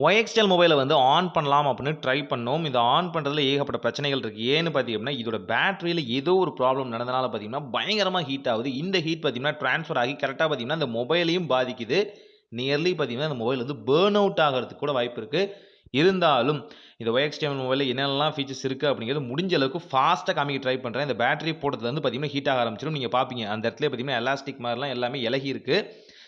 YXTEL மொபைலை வந்து on பண்ணலாம் அப்படின்னு ட்ரை பண்ணோம். இத ஆன் பண்றதுல ஏகப்பட்ட பிரச்சனைகள் இருக்கு. ஏன்னு பார்த்தீங்கன்னா, இதோட பேட்டரியில ஏதோ ஒரு ப்ராப்ளம் நடந்தனால பார்த்தீங்கன்னா, பயங்கரமா ஹீட் ஆகுது. இந்த ஹீட் பார்த்தீங்கன்னா, ட்ரான்ஸ்ஃபர் ஆகி கரெக்ட்டா பார்த்தீங்கன்னா, இந்த மொபைலையும் பாதிக்குது. நியர்லி பார்த்தீங்கன்னா, இந்த மொபைல் வந்து பர்ன் அவுட் ஆகறதுக்கு கூட வாய்ப்பு இருக்கு. இருந்தாலும் இந்த YXTEL மொபைல்ல என்னென்னலாம் ஃபீச்சர்ஸ் இருக்கு அப்படிங்கிறது முடிஞ்ச அளவுக்கு ஃபாஸ்ட்டா காமிக்க ட்ரை பண்றேன். இந்த பேட்டரி போட்டதுலருந்து பார்த்தீங்கன்னா, ஹீட் ஆக ஆரம்பிச்சுரும். நீங்க பார்ப்பீங்க. அந்த இடத்திலேயே பார்த்தீங்கன்னா, எலாஸ்டிக் மாரிலாம் எல்லாமே இளகி இருக்கு.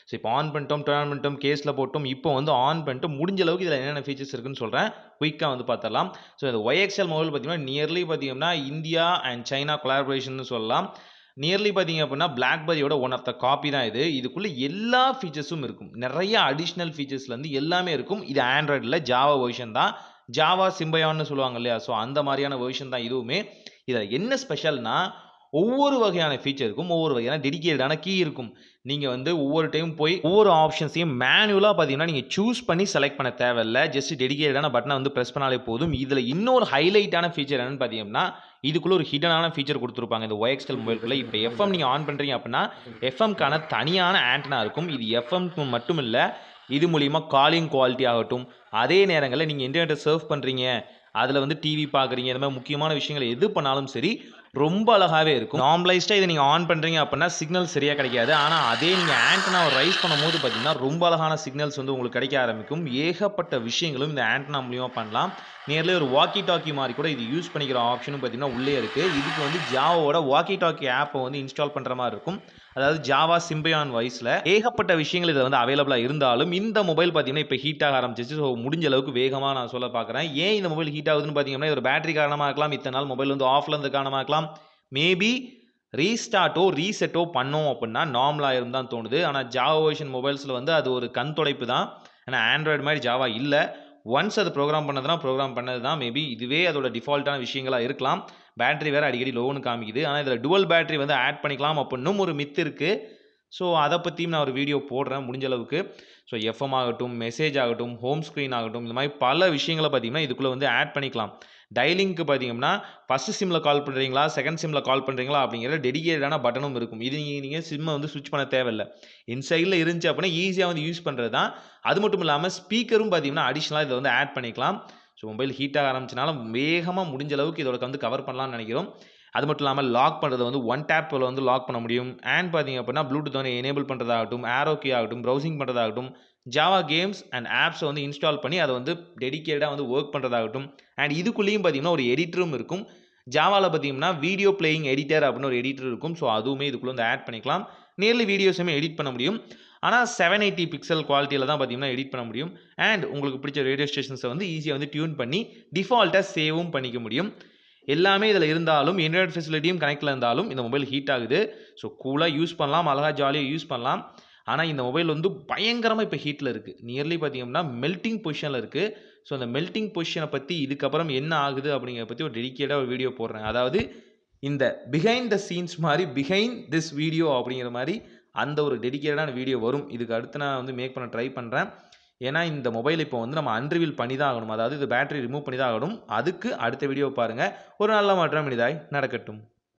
ஸோ இப்போ ஆன் பண்ணிட்டோம், டர்ன் பண்ணிட்டோம், கேஸ்ல போட்டோம். இப்போ வந்து ஆன் பண்ணிட்டு முடிஞ்ச அளவுக்கு இதில என்னென்ன ஃபீச்சர்ஸ் இருக்குன்னு சொல்றேன். குயிக்கா வந்து பார்த்துரலாம். ஸோ இந்த YXTEL மொபைல் பார்த்தீங்கன்னா, நியர்லி பார்த்தீங்கன்னா, இந்தியா அண்ட் சைனா கொலாபரேஷன்னு சொல்லலாம். நியர்லி பார்த்தீங்க அப்படின்னா, BlackBerryயோட ஒன் ஆஃப் த காப்பி தான் இது. இதுக்குள்ள எல்லா ஃபீச்சர்ஸும் இருக்கும். நெறைய அடிஷனல் ஃபீச்சர்ஸ்லேருந்து எல்லாமே இருக்கும். இது ஆண்ட்ராய்டுல ஜாவா வெர்ஷன் தான். ஜாவா சிம்பயான்னு சொல்லுவாங்க இல்லையா? ஸோ அந்த மாரியான வெர்ஷன் தான் இதுவுமே. இதில என்ன ஸ்பெஷல்னா, ஒவ்வொரு வகையான ஃபீச்சருக்கும் ஒவ்வொரு வகையான டெடிகேட்டடான கீ இருக்கும். நீங்க வந்து ஒவ்வொரு டைம் போய் ஒவ்வொரு ஆப்ஷன்ஸையும் மேனுவலா பார்த்தீங்கன்னா, நீங்க சூஸ் பண்ணி செலக்ட் பண்ண தேவையில்ல. ஜஸ்ட் டெடிகேட்டடான பட்டன வந்து பிரஸ் பண்ணாலே போதும். இதில இன்னொரு ஹைலைட்டான ஃபீச்சர் என்னன்னு பார்த்தீங்கன்னா, இதுக்குள்ள ஒரு ஹிடனான ஃபீச்சர் குடுத்திருப்பாங்க. இந்த YXTEL மொபைல்குள்ள. இப்ப FM நீங்க ஆன் பண்றீங்க அப்படின்னா, FMக்கான தனியான ஆண்டனா இருக்கும். இது FMக்கு மட்டும் இல்ல. இது மூலியமா காலிங் குவாலிட்டி ஆகட்டும், அதே நேரங்கள்ல நீங்க இன்டர்நெட்ட சர்ஃப் பண்றீங்க, அதில வந்து டிவி பார்க்குறீங்க, இந்த மாரி முக்கியமான விஷயங்கள் எது பண்ணாலும் சரி, ரொம்ப அழகாவே இருக்கும். நார்மலைஸ்டா இத நீங்க ஆன் பண்றீங்க அப்படின்னா, சிக்னல் சரியா கிடைக்காது. ஆனா, அதே நீங்க ஆண்டனாவ ரைஸ் பண்ணும்போது பார்த்தீங்கன்னா, ரொம்ப அழகான சிக்னல்ஸ் வந்து உங்களுக்கு கிடைக்க ஆரம்பிக்கும். ஏகப்பட்ட விஷயங்களும் இந்த ஆண்டனா மூலியமா பண்ணலாம். நியர்லி ஒரு வாக்கி டாக்கி மாரி கூட இது யூஸ் பண்ணிக்கிற ஆப்ஷனும் பார்த்தீங்கன்னா, உள்ளே இருக்கு. இதுக்கு வந்து ஜாவாவோட வாக்கி டாக்கி ஆப்ப வந்து இன்ஸ்டால் பண்ற மாரி இருக்கும். அதாவது ஜாவா சிம்பயான் வாய்ஸ்ல ஏகப்பட்ட விஷயங்கள் இதுல வந்து அவைலபிளா இருந்தாலும், இந்த மொபைல் பார்த்தீங்கன்னா, இப்ப ஹீட் ஆக ஆரம்பிச்சுருச்சு. ஸோ முடிஞ்ச அளவுக்கு வேகமா நான் சொல்ல பார்க்குறேன். ஏன் இந்த மொபைல் ஹீட் ஆகுதுன்னு பார்த்தீங்கன்னா, இதோட பேட்டரி காரணமா இருக்கலாம். இத்தன நாள் மொபைல் வந்து ஆஃப்ல இருந்தது காரணமா இருக்கலாம். மேபி ரீஸ்டார்ட்டோ, ரீசெட்டோ பண்ணோம் அப்புட்ன்னா நார்மல் ஆயிரும் தான் தோணுது. ஆனா ஜாவா வெர்ஷன் மொபைல்ஸ்ல வந்து அது ஒரு கண் துடைப்பு தான். ஆனா ஆண்ட்ராய்டு மாரி ஜாவா இல்ல. ஒன்ஸ் அது புரோகிராம் பண்ணதுனா, புரோகிராம் பண்ணது தான். மேபி இதுவே அதோட டிஃபால்ட்டான விஷயங்களா இருக்கலாம். பேட்டரி வேற அடிக்கடி லோன்னு காமிக்குது. ஆனா இதில டுவல் பேட்டரி வந்து ஆட் பண்ணிக்கலாம் அப்புட்ன்னும் ஒரு மித் இருக்கு. ஸோ அத பத்தியும் நான் ஒரு வீடியோ போடுறேன் முடிஞ்ச அளவுக்கு. ஸோ FM ஆகட்டும், மெசேஜ் ஆகட்டும், ஹோம் ஸ்க்ரீன் ஆகட்டும், இந்த மாரி பல விஷயங்கள பார்த்தீங்கன்னா, இதுக்குள்ள வந்து ஆட் பண்ணிக்கலாம். டயலிங்க்கு பார்த்தீங்கன்னா, ஃபர்ஸ்ட் சிம்ல கால் பண்றீங்களா, செகண்ட் சிம்ல கால் பண்றீங்களா அப்படிங்கிற டெடிகேட்டடான பட்டனும் இருக்கும். இது நீங்க சிம்ம வந்து ஸ்விட்ச் பண்ண தேவையில்ல. இன்சைட்ல இருந்துச்சு அப்படின்னா, ஈஸியா வந்து யூஸ் பண்றது தான். அது மட்டும் இல்லாம ஸ்பீக்கரும் பார்த்தீங்கன்னா, அடிஷனலா இதில வந்து ஆட் பண்ணிக்கலாம். ஸோ மொபைல் ஹீட் ஆக ஆரம்பிச்சனால வேகமா முடிஞ்ச அளவுக்கு இதோட வந்து கவர் பண்ணலாம்னு நெனைக்கிறோம். அது மட்டும் இல்லாம லாக் பண்றது வந்து ஒன் டேப்ல வந்து லாக் பண்ண முடியும். அண்ட் பார்த்தீங்க அப்படின்னா, ப்ளூடூத் வந்து எனேபிள் பண்றதாகட்டும், ஆரோ கீ ஆகட்டும், ப்ரௌசிங் பண்றதாகட்டும், ஜாவா கேம்ஸ் அண்ட் ஆப்ஸ வந்து இன்ஸ்டால் பண்ணி அத வந்து டெடிகேட்டடா வந்து வொர்க் பண்றதாகட்டும். அண்ட் இதுக்குள்ளேயும் பார்த்தீங்கன்னா, ஒரு எடிட்டரும் இருக்கும். ஜாவால பார்த்தீங்கன்னா, வீடியோ பிளேயிங் எடிட்டர் அப்படின்னு ஒரு எடிட்டர் இருக்கும். ஸோ அதுவுமே இதுக்குள்ள வந்து ஆட் பண்ணிக்கலாம். நியர்லி வீடியோஸுமே எடிட் பண்ண முடியும். ஆனா 720 பிக்சல் குவாலிட்டில தான் பார்த்தீங்கன்னா, எடிட் பண்ண முடியும். அண்ட் உங்களுக்கு பிடிச்ச ரேடியோ ஸ்டேஷன்ஸ வந்து ஈஸியா வந்து டியூன் பண்ணி டிஃபால்ட்டா சேவும் பண்ணிக்க முடியும். எல்லாமே இதில இருந்தாலும், இன்டர்நெட் ஃபெசிலிட்டியும் கனெக்ட்ல இருந்தாலும், இந்த மொபைல் ஹீட் ஆகுது. ஸோ கூலா யூஸ் பண்ணலாம். அழகா ஜாலியா யூஸ் பண்ணலாம். ஆனா இந்த மொபைல் வந்து பயங்கரமா இப்ப ஹீட்ல இருக்கு. நியர்லி பார்த்தீங்கன்னா, மெல்டிங் பொசிஷன்ல இருக்கு. ஸோ அந்த மெல்டிங் பொசிஷன பத்தி இதுக்கப்புறம் என்ன ஆகுது அப்படிங்கிறத பத்தி ஒரு டெடிகேட்டடா ஒரு வீடியோ போடுறேன். அதாவது இந்த பிஹைண்ட் த சீன்ஸ் மாரி, பிஹைண்ட் திஸ் வீடியோ அப்படிங்கிற மாரி அந்த ஒரு டெடிகேட்டடான வீடியோ வரும். இதுக்கு அடுத்து நான் வந்து மேக் பண்ண ட்ரை பண்றேன். ஏன்னா, இந்த மொபைல் இப்போ வந்து நம்ம அன்ரிவீல் பண்ணி தான் ஆகணும். அதாவது இது பேட்டரி ரிமூவ் பண்ணி தான் ஆகணும். அதுக்கு அடுத்த வீடியோ பாருங்க. ஒரு நல்ல மாற்றம் இனிதாய் நடக்கட்டும்.